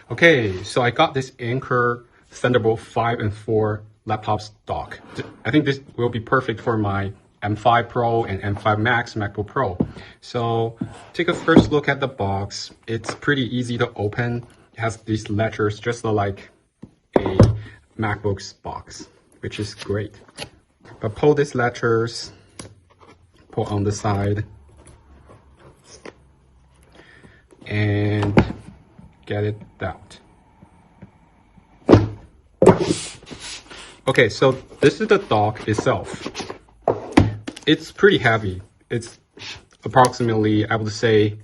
Okay, so I got this Anker Thunderbolt 5 and 4 laptops dock. I think this will be perfect for my M5 Pro and M5 Max MacBook Pro. So take a first look at the box. It's pretty easy to open. It has these latches just like a MacBook's box, which is great. But pull these latches, pull on the side, and get it out. Okay, so this is the dock itself. It's pretty heavy. It's approximately, I would say,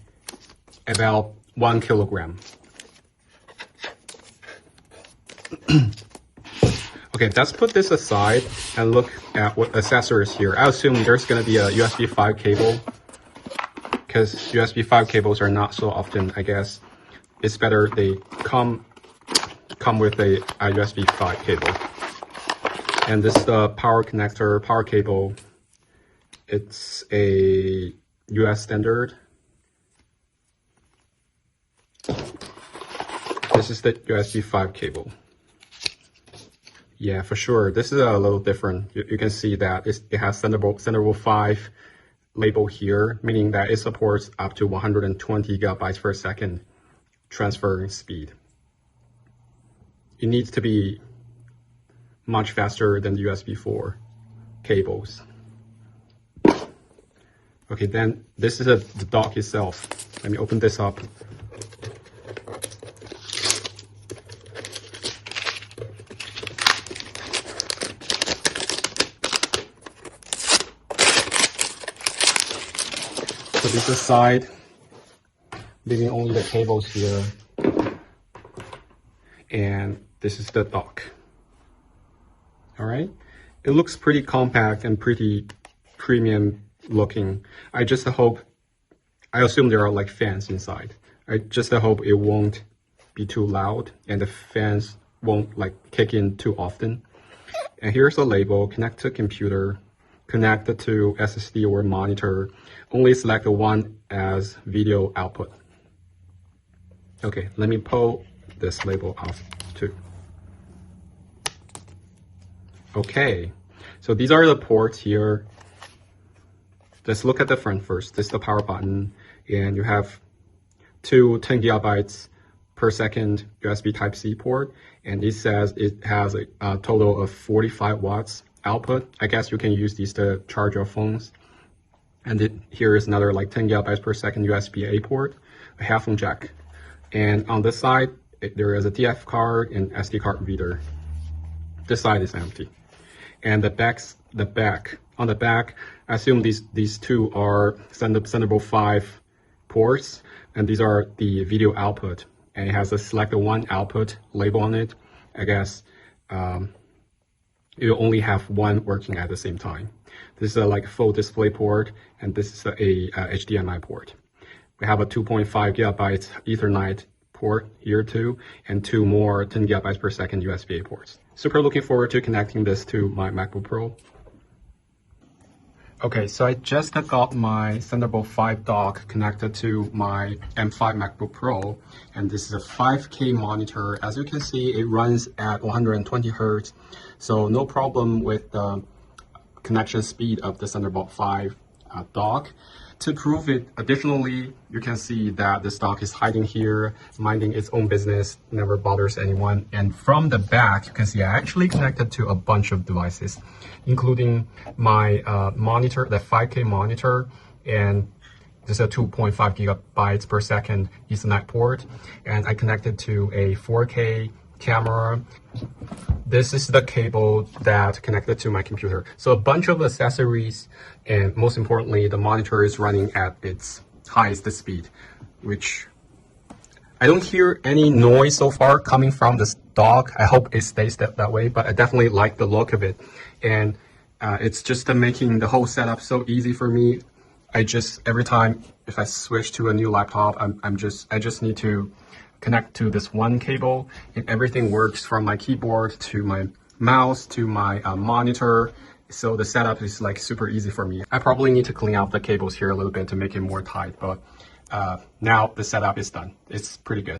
about 1 kilogram. Okay, let's put this aside and look at what accessories here. I assume there's going to be a USB 5 cable, because USB 5 cables are not so often, I guess. It's better they come with a USB 5 cable. And this is the power connector, power cable. It's a US standard. This is the USB 5 cable. Yeah, for sure. This is a little different. You can see that it has Thunderbolt 5 label here, meaning that it supports up to 120 gigabytes per second transfer speed. It needs to be much faster than the USB 4 cables. Okay, then this is the dock itself. Let me open this up. Put this aside, leaving only the cables here. And this is the dock. All right, it looks pretty compact and pretty premium looking. I assume there are like fans inside. I just hope it won't be too loud and the fans won't like kick in too often. And here's the label: connect to computer, connected to SSD or monitor, only select the one as video output. Okay, let me pull this label off too. Okay, so these are the ports here. Let's look at the front first. This is the power button, and you have two 10 gigabytes per second USB Type-C port, and it says it has a total of 45 watts output. I guess you can use these to charge your phones. And here is another like 10 gigabytes per second USB-A port, a headphone jack. And on this side, there is a DF card and SD card reader. This side is empty. And on the back, I assume these two are Thunderbolt 5 ports, and these are the video output. And it has a select one output label on it. I guess you only have one working at the same time. This is a like full DisplayPort, and this is a HDMI port. We have a 2.5 gigabyte Ethernet port here too, and two more 10 gigabytes per second USB-A ports. Super looking forward to connecting this to my MacBook Pro. Okay, so I just got my Thunderbolt 5 dock connected to my M5 MacBook Pro, and this is a 5K monitor. As you can see, it runs at 120 Hertz, so no problem with the connection speed of the Thunderbolt 5 dock. To prove it, additionally, you can see that this dock is hiding here, minding its own business, never bothers anyone. And from the back, you can see I actually connected to a bunch of devices, including my monitor, the 5K monitor, and this is a 2.5 gigabytes per second Ethernet port. And I connected to a 4K camera. This is the cable that connected to my computer. So a bunch of accessories, and most importantly, the monitor is running at its highest speed, which I don't hear any noise so far coming from this dock. I hope it stays that way, but I definitely like the look of it. And it's just making the whole setup so easy for me. Every time if I switch to a new laptop, I just need to connect to this one cable, and everything works from my keyboard to my mouse to my monitor. So the setup is like super easy for me. I probably need to clean out the cables here a little bit to make it more tight, but now the setup is done. It's pretty good.